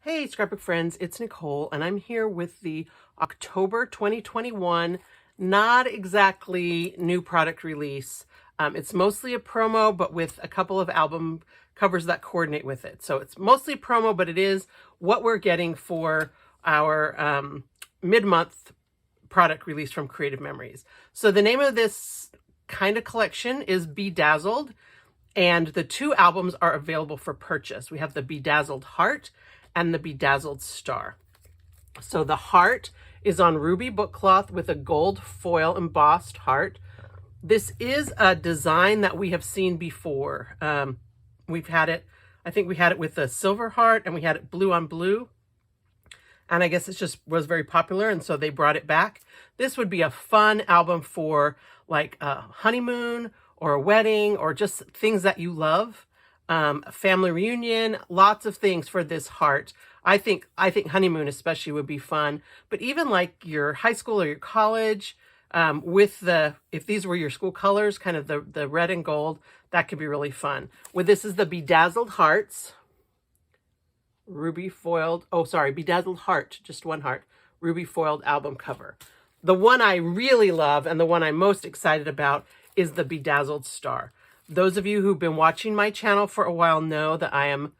Hey, Scrapbook friends, it's Nicole, and I'm here with the October 2021, not exactly new product release. It's mostly a promo, but with a couple of album covers that coordinate with it. So it's mostly a promo, but it is what we're getting for our mid-month product release from Creative Memories. So the name of this kind of collection is Bedazzled, and the two albums are available for purchase. We have the Bedazzled Heart and the Bedazzled Star. So the heart is on ruby book cloth with a gold foil embossed heart. This is a design that we have seen before. We've had it, I think we had it with the silver heart, and we had it blue on blue. And I guess it just was very popular, and so they brought it back. This would be a fun album for like a honeymoon or a wedding or just things that you love. A family reunion, lots of things for this heart. I think honeymoon especially would be fun, but even like your high school or your college, if these were your school colors, kind of the red and gold, that could be really fun. This is the Bedazzled Hearts, ruby foiled, Bedazzled Heart, just one heart, ruby foiled album cover. The one I really love and the one I'm most excited about is the Bedazzled Star. Those of you who've been watching my channel for a while know that I am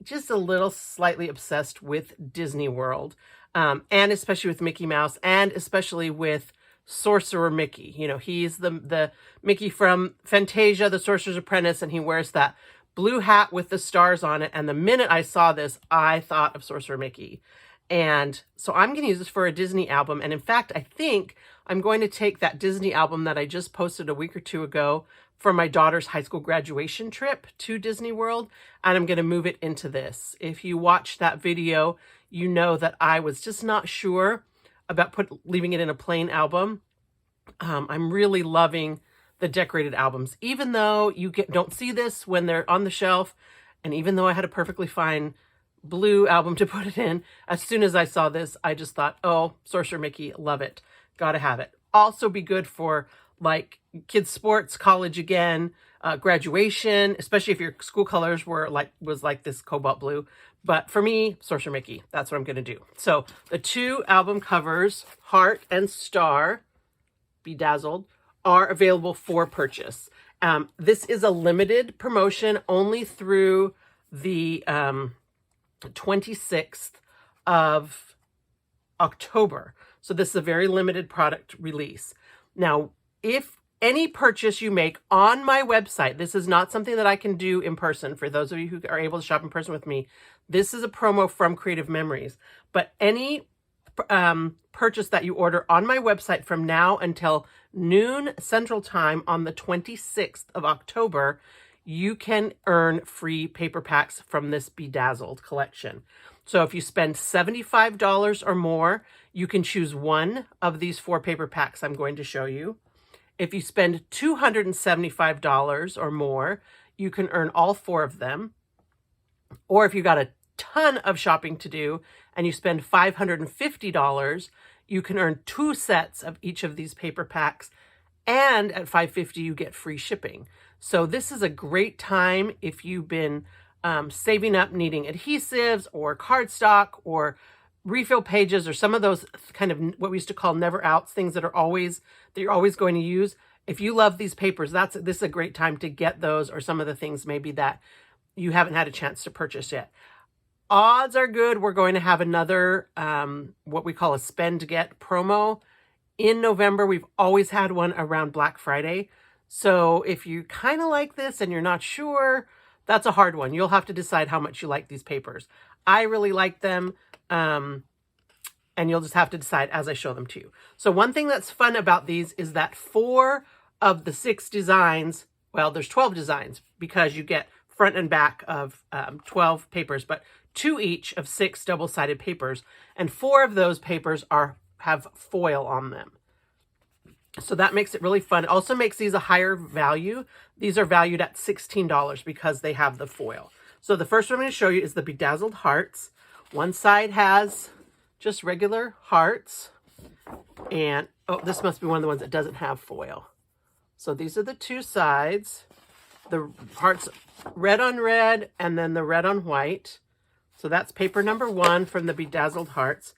just a little slightly obsessed with Disney World, and especially with Mickey Mouse, and especially with Sorcerer Mickey. You know, he's the Mickey from Fantasia, the Sorcerer's Apprentice, and he wears that blue hat with the stars on it. And the minute I saw this, I thought of Sorcerer Mickey. And so I'm going to use this for a Disney album. And in fact, I think I'm going to take that Disney album that I just posted a week or two ago for my daughter's high school graduation trip to Disney World, and I'm going to move it into this. If you watched that video, you know that I was just not sure about leaving it in a plain album. I'm really loving the decorated albums, even though you don't see this when they're on the shelf, and even though I had a perfectly fine blue album to put it in, as soon as I saw this, I just thought, oh, Sorcerer Mickey, love it. Gotta have it. Also be good for like kids sports, college again, graduation, especially if your school colors was like this cobalt blue. But for me, Sorcerer Mickey, that's what I'm going to do. So the two album covers, Heart and Star, Bedazzled, are available for purchase. This is a limited promotion only through the 26th of October. So this is a very limited product release. Now, if any purchase you make on my website, this is not something that I can do in person. For those of you who are able to shop in person with me, this is a promo from Creative Memories. But any purchase that you order on my website from now until noon Central Time on the 26th of October, you can earn free paper packs from this Bedazzled collection. So if you spend $75 or more, you can choose one of these 4 paper packs I'm going to show you. If you spend $275 or more, you can earn all 4 of them. Or if you got a ton of shopping to do and you spend $550, you can earn 2 sets of each of these paper packs. And at $550, you get free shipping. So this is a great time if you've been saving up, needing adhesives or cardstock or refill pages or some of those kind of what we used to call never outs, things that you're always going to use. If you love these papers, this is a great time to get those, or some of the things maybe that you haven't had a chance to purchase yet. Odds are good we're going to have another what we call a spend get promo in November. We've always had one around Black Friday. So if you kind of like this and you're not sure, that's a hard one. You'll have to decide how much you like these papers. I really like them. And you'll just have to decide as I show them to you. So one thing that's fun about these is that 4 of the 6 designs, well, there's 12 designs because you get front and back of 12 papers, but 2 each of 6 double-sided papers, and 4 of those papers have foil on them. So that makes it really fun. It also makes these a higher value. These are valued at $16 because they have the foil. So the first one I'm going to show you is the Bedazzled Hearts. One side has just regular hearts, and oh, this must be one of the ones that doesn't have foil. So these are the 2 sides. The hearts red on red, and then the red on white. So that's paper number 1 from the Bedazzled Hearts.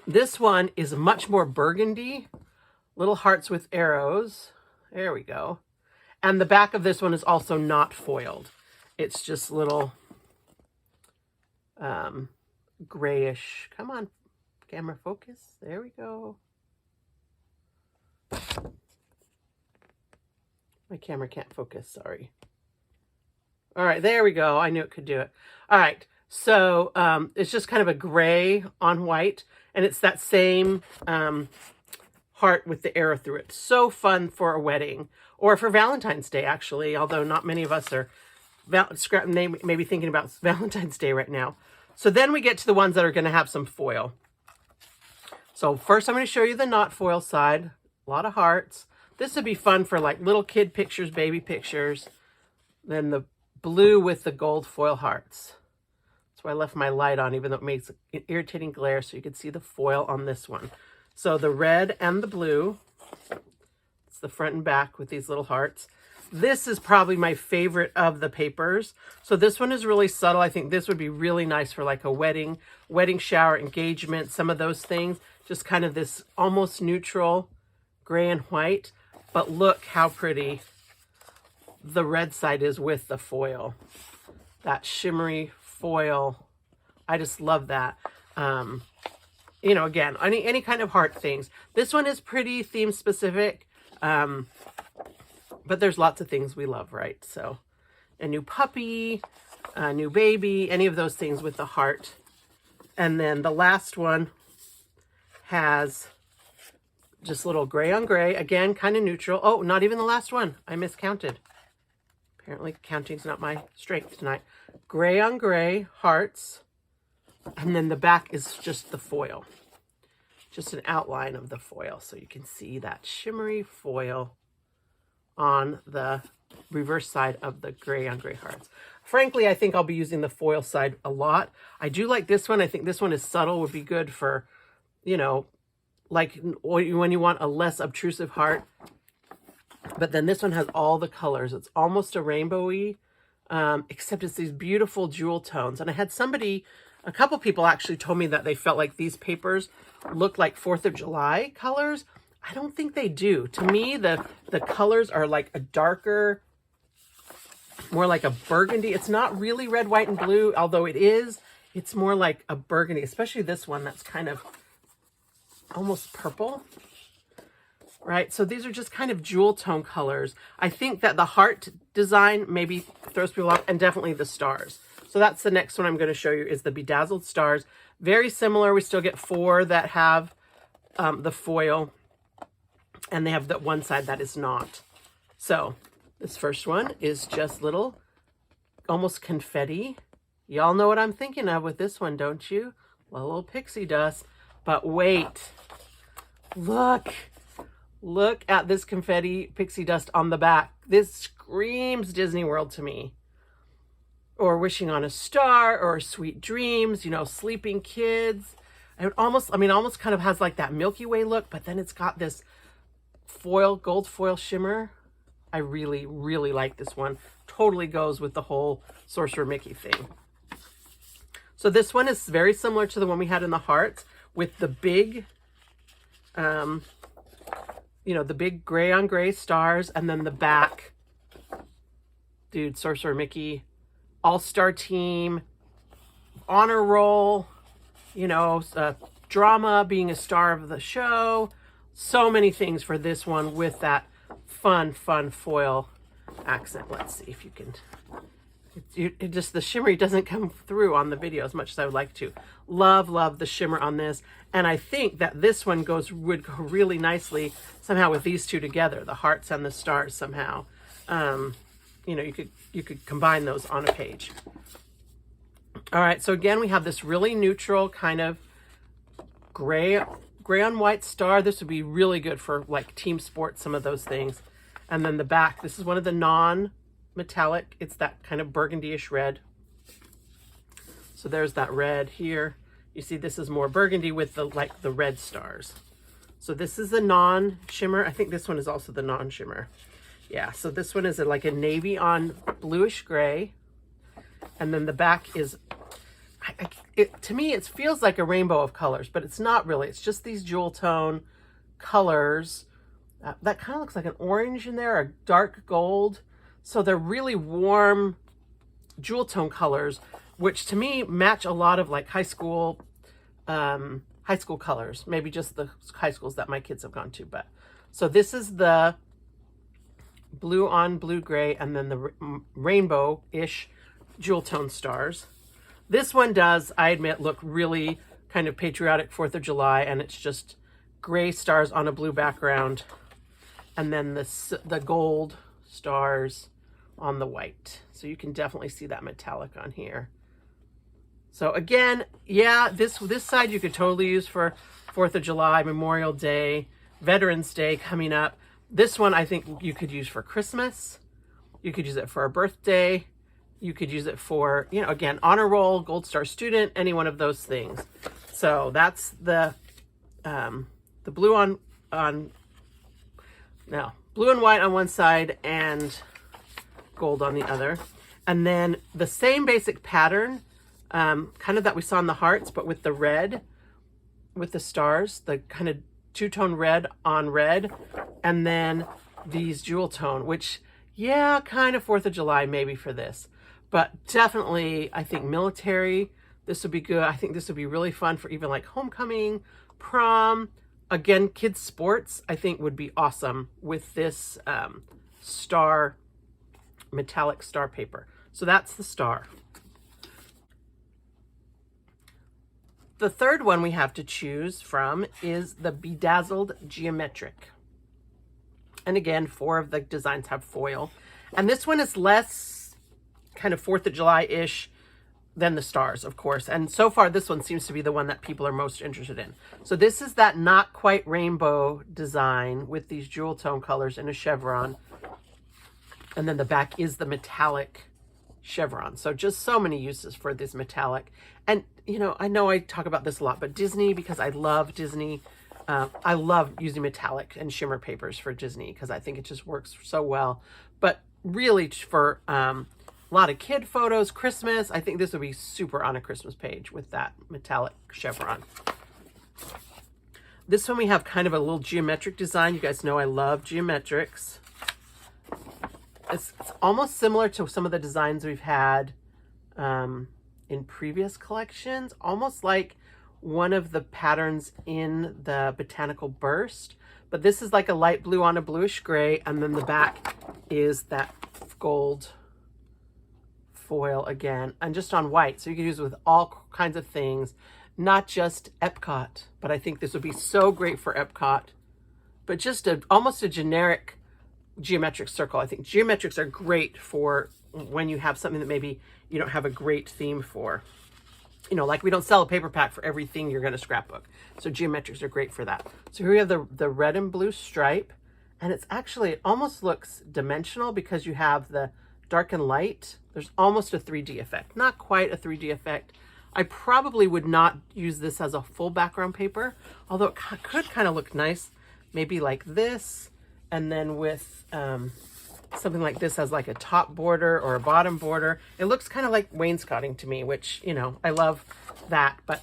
This one is much more burgundy. Little hearts with arrows. There we go. And the back of this one is also not foiled. It's just little grayish. Come on, camera focus. There we go. My camera can't focus, sorry. All right, there we go. I knew it could do it. All right, so it's just kind of a gray on white, and it's that same heart with the arrow through it. So fun for a wedding or for Valentine's Day, actually, although not many of us are maybe thinking about Valentine's Day right now. So then we get to the ones that are going to have some foil. So first I'm going to show you the not foil side. A lot of hearts. This would be fun for like little kid pictures, baby pictures. Then the blue with the gold foil hearts. That's why I left my light on, even though it makes an irritating glare, so you can see the foil on this one. So the red and the blue. It's the front and back with these little hearts. This is probably my favorite of the papers. So this one is really subtle. I think this would be really nice for like a wedding shower, engagement, some of those things. Just kind of this almost neutral gray and white. But look how pretty the red side is with the foil. That shimmery foil. I just love that. You know, again, any kind of heart things. This one is pretty theme specific. But there's lots of things we love, right? So a new puppy, a new baby, any of those things with the heart. And then the last one has just little gray on gray. Again, kind of neutral. Oh, not even the last one. I miscounted. Apparently counting's not my strength tonight. Gray on gray hearts. And then the back is just the foil. Just an outline of the foil. So you can see that shimmery foil on the reverse side of the gray on gray hearts. Frankly, I think I'll be using the foil side a lot. I do like this one. I think this one is subtle, would be good for, you know, like when you want a less obtrusive heart. But then this one has all the colors. It's almost a rainbowy, except it's these beautiful jewel tones. And I had a couple people actually told me that they felt like these papers looked like 4th of July colors. I don't think they do. To me, the colors are like a darker, more like a burgundy. It's not really red, white, and blue, although it is. It's more like a burgundy, especially this one that's kind of almost purple, right? So these are just kind of jewel tone colors. I think that the heart design maybe throws people off, and definitely the stars. So that's the next one I'm going to show you is the Bedazzled Stars. Very similar. We still get 4 that have the foil. And they have that one side that is not. So this first one is just little, almost confetti. Y'all know what I'm thinking of with this one, don't you? Well, a little pixie dust. But wait, look at this confetti pixie dust on the back. This screams Disney World to me. Or Wishing on a Star, or Sweet Dreams, you know, sleeping kids. It almost kind of has like that Milky Way look, but then it's got this foil, gold foil shimmer. I really, really like this one. Totally goes with the whole Sorcerer Mickey thing. So this one is very similar to the one we had in the hearts with the big, you know, the big gray on gray stars, and then the back, dude, Sorcerer Mickey, all-star team, honor roll, you know, drama, being a star of the show. So many things for this one with that fun foil accent. Let's see if you can. It just, the shimmery doesn't come through on the video as much as I would like to. Love the shimmer on this. And I think that this one would go really nicely somehow with these two together, the hearts and the stars somehow. You know, you could combine those on a page. All right, so again, we have this really neutral kind of gray on white star. This would be really good for like team sports, some of those things. And then the back, this is one of the non-metallic. It's that kind of burgundy-ish red. So there's that red here. You see this is more burgundy with the red stars. So this is the non-shimmer. I think this one is also the non-shimmer. Yeah, so this one is like a navy on bluish gray. And then the back is to me, it feels like a rainbow of colors, but it's not really. It's just these jewel tone colors. That kind of looks like an orange in there, a dark gold. So they're really warm jewel tone colors, which to me match a lot of like high school colors, maybe just the high schools that my kids have gone to. But so this is the blue on blue gray, and then the rainbow-ish jewel tone stars. This one does, I admit, look really kind of patriotic 4th of July, and it's just gray stars on a blue background, and then the gold stars on the white. So you can definitely see that metallic on here. So again, yeah, this side you could totally use for 4th of July, Memorial Day, Veterans Day coming up. This one I think you could use for Christmas. You could use it for a birthday. You could use it for, you know, again, honor roll, gold star student, any one of those things. So that's the blue blue and white on one side and gold on the other. And then the same basic pattern, kind of that we saw in the hearts, but with the red, with the stars, the kind of two-tone red on red, and then these jewel tone, which, yeah, kind of 4th of July maybe for this. But definitely, I think military, this would be good. I think this would be really fun for even like homecoming, prom. Again, kids' sports, I think would be awesome with this star, metallic star paper. So that's the star. The third one we have to choose from is the Bedazzled Geometric. And again, 4 of the designs have foil. And this one is less kind of 4th of July-ish than the stars, of course. And so far, this one seems to be the one that people are most interested in. So this is that not quite rainbow design with these jewel tone colors in a chevron. And then the back is the metallic chevron. So just so many uses for this metallic. And, you know I talk about this a lot, but Disney, because I love Disney, I love using metallic and shimmer papers for Disney because I think it just works so well. But really for a lot of kid photos, Christmas, I think this would be super on a Christmas page with that metallic chevron. This one we have kind of a little geometric design. You guys know I love geometrics. It's almost similar to some of the designs we've had in previous collections, almost like one of the patterns in the Botanical Burst, but this is like a light blue on a bluish gray, and then the back is that gold foil again, and just on white. So you can use it with all kinds of things, not just Epcot, but I think this would be so great for Epcot, but just almost a generic geometric circle. I think geometrics are great for when you have something that maybe you don't have a great theme for. You know, like we don't sell a paper pack for everything you're going to scrapbook. So geometrics are great for that. So here we have the red and blue stripe, and it's actually, it almost looks dimensional because you have the dark and light. There's almost a 3D effect. Not quite a 3D effect. I probably would not use this as a full background paper, although it could kind of look nice, maybe like this, and then with something like this as like a top border or a bottom border. It looks kind of like wainscoting to me, which, you know, I love that, but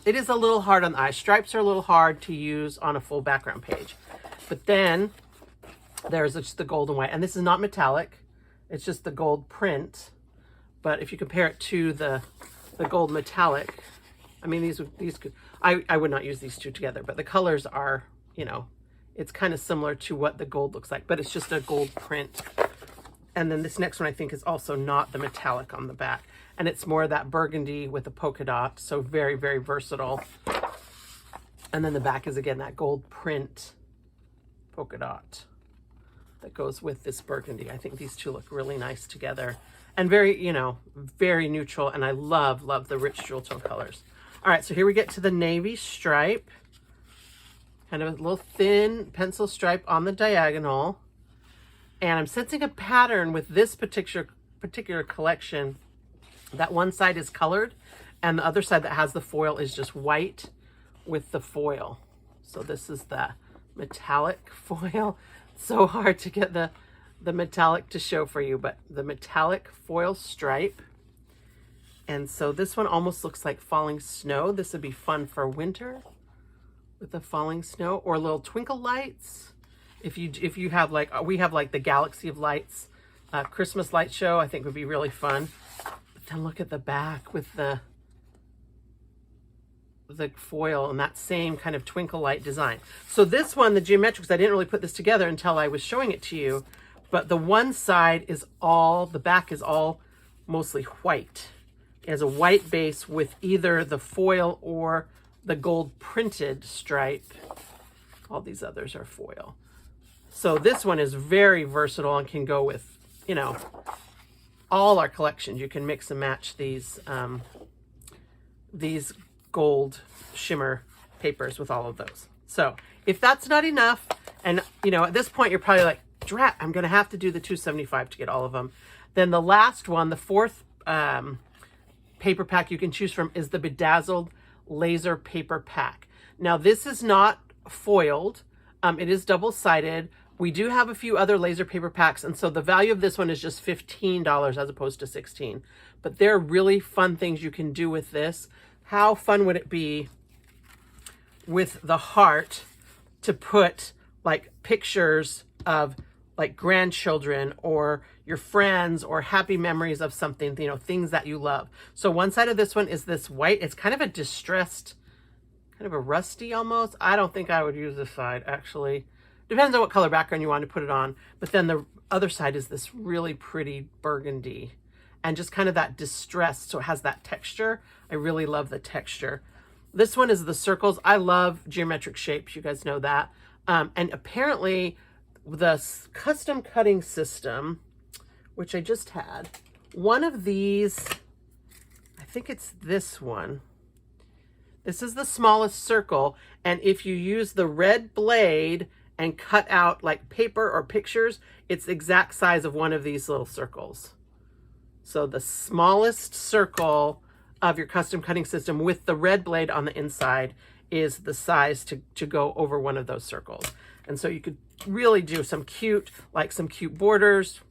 it is a little hard on the eye. Stripes are a little hard to use on a full background page. But then there's just the gold and white, and this is not metallic. It's just the gold print. But if you compare it to the gold metallic, I mean, these could, I would not use these two together, but the colors are, you know, it's kind of similar to what the gold looks like, but it's just a gold print. And then this next one I think is also not the metallic on the back, and it's more that burgundy with a polka dot, so very, very versatile. And then the back is again that gold print polka dot that goes with this burgundy. I think these two look really nice together and very, you know, very neutral, and I love the rich jewel tone colors. All right, so here we get to the navy stripe. Kind of a little thin pencil stripe on the diagonal. And I'm sensing a pattern with this particular collection that one side is colored and the other side that has the foil is just white with the foil. So this is the metallic foil. So hard to get the metallic to show for you, but the metallic foil stripe. And so this one almost looks like falling snow. This would be fun for winter with the falling snow, or little twinkle lights. If you have like, we have like the Galaxy of Lights Christmas light show, I think would be really fun. But then look at the back with the foil and that same kind of twinkle light design. So this one, the Geometrics, I didn't really put this together until I was showing it to you, but the one side is all, the back is all mostly white. It has a white base with either the foil or the gold printed stripe. All these others are foil. So this one is very versatile and can go with, you know, all our collections. You can mix and match these gold shimmer papers with all of those. So if that's not enough, and you know, at this point you're probably like, drat, I'm gonna have to do the $2.75 to get all of them. Then the last one, the fourth paper pack you can choose from, is the Bedazzled Laser Paper Pack. Now this is not foiled, it is double-sided. We do have a few other laser paper packs, and so the value of this one is just $15 as opposed to $16. But there are really fun things you can do with this. How fun would it be with the heart to put like pictures of like grandchildren or your friends or happy memories of something, you know, things that you love. So one side of this one is this white. It's kind of a distressed, kind of a rusty almost. I don't think I would use this side actually. Depends on what color background you want to put it on. But then the other side is this really pretty burgundy and just kind of that distressed. So it has that texture. I really love the texture. This one is the circles. I love geometric shapes. You guys know that. And apparently the custom cutting system, which I just had, one of these, I think it's this one. This is the smallest circle. And if you use the red blade and cut out like paper or pictures, it's the exact size of one of these little circles. So the smallest circle of your custom cutting system with the red blade on the inside is the size to go over one of those circles. And so you could really do some cute borders,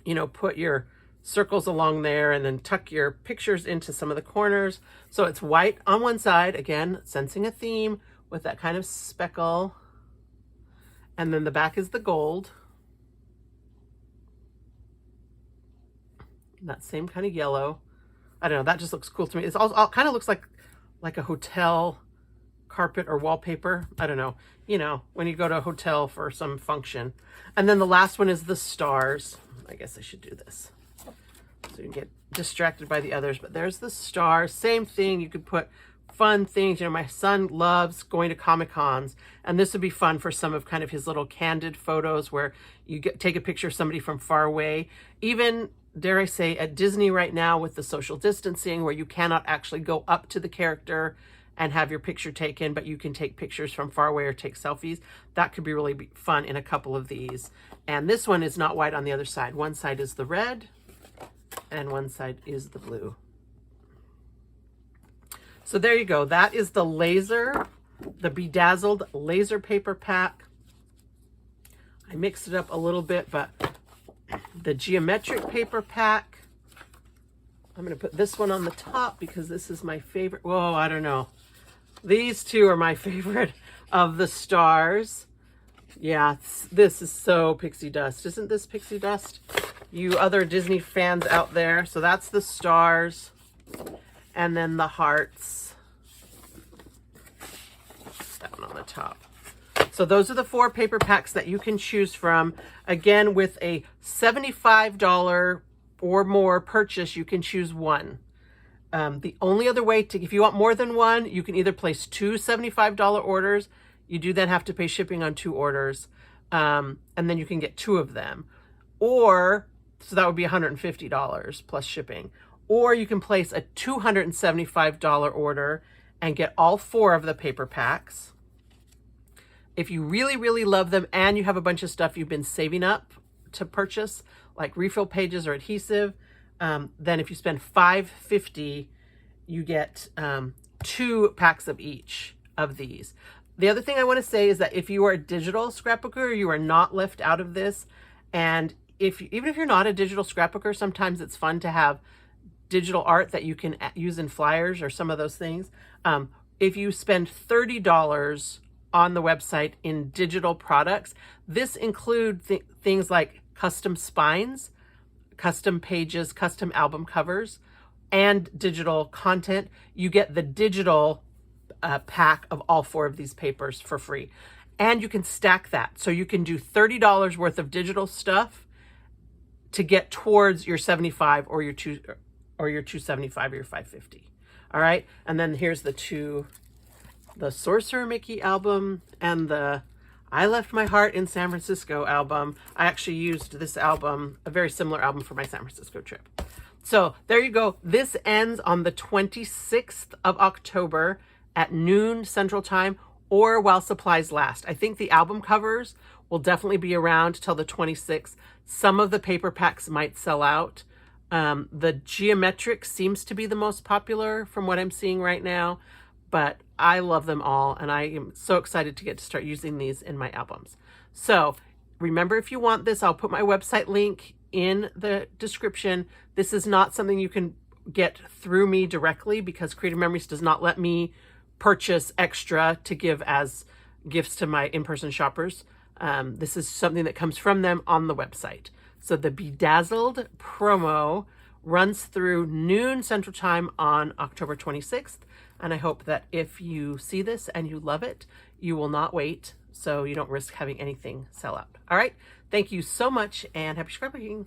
you know, put your circles along there and then tuck your pictures into some of the corners. So it's white on one side, again, sensing a theme with that kind of speckle. And then the back is the gold. That same kind of yellow. I don't know, that just looks cool to me. It's all kind of looks like a hotel carpet or wallpaper. I don't know, you know, when you go to a hotel for some function. And then the last one is the stars. I guess I should do this so you can get distracted by the others. But there's the stars, same thing. You could put fun things. You know, my son loves going to Comic-Cons, and this would be fun for some of kind of his little candid photos where you take a picture of somebody from far away. Even, dare I say, at Disney right now with the social distancing where you cannot actually go up to the character and have your picture taken, but you can take pictures from far away or take selfies. That could be really fun in a couple of these. And this one is not white on the other side. One side is the red and one side is the blue. So there you go. That is the Bedazzled Laser Paper Pack. I mixed it up a little bit, but the Geometric Paper Pack. I'm going to put this one on the top because this is my favorite. Whoa, I don't know. These two are my favorite of the stars. Yeah, this is so pixie dust. Isn't this pixie dust? You other Disney fans out there. So that's the stars. And then the hearts. That one on the top. So those are the 4 paper packs that you can choose from. Again, with a $75 or more purchase, you can choose one. The only other way to, if you want more than one, you can either place 2 $75 orders. You do then have to pay shipping on 2 orders. And then you can get 2 of them. Or, so that would be $150 plus shipping. Or you can place a $275 order and get all 4 of the paper packs. If you really, really love them and you have a bunch of stuff you've been saving up to purchase, like refill pages or adhesive, then if you spend $5.50, you get 2 packs of each of these. The other thing I want to say is that if you are a digital scrapbooker, you are not left out of this. And even if you're not a digital scrapbooker, sometimes it's fun to have digital art that you can use in flyers or some of those things. If you spend $30 on the website in digital products, this includes things like custom spines, custom pages, custom album covers, and digital content. You get the digital pack of all 4 of these papers for free. And you can stack that. So you can do $30 worth of digital stuff to get towards your 75 or your 275 or your 550. All right. And then here's the Sorcerer Mickey album and the I Left My Heart in San Francisco album. I actually used this album, a very similar album, for my San Francisco trip. So there you go. This ends on the 26th of October at noon Central Time, or while supplies last. I think the album covers will definitely be around till the 26th. Some of the paper packs might sell out. The Geometric seems to be the most popular from what I'm seeing right now, but I love them all, and I am so excited to get to start using these in my albums. So remember, if you want this, I'll put my website link in the description. This is not something you can get through me directly because Creative Memories does not let me purchase extra to give as gifts to my in-person shoppers. This is something that comes from them on the website. So the Bedazzled promo runs through noon Central Time on October 26th. And I hope that if you see this and you love it, you will not wait so you don't risk having anything sell out. All right. Thank you so much and happy scrapbooking.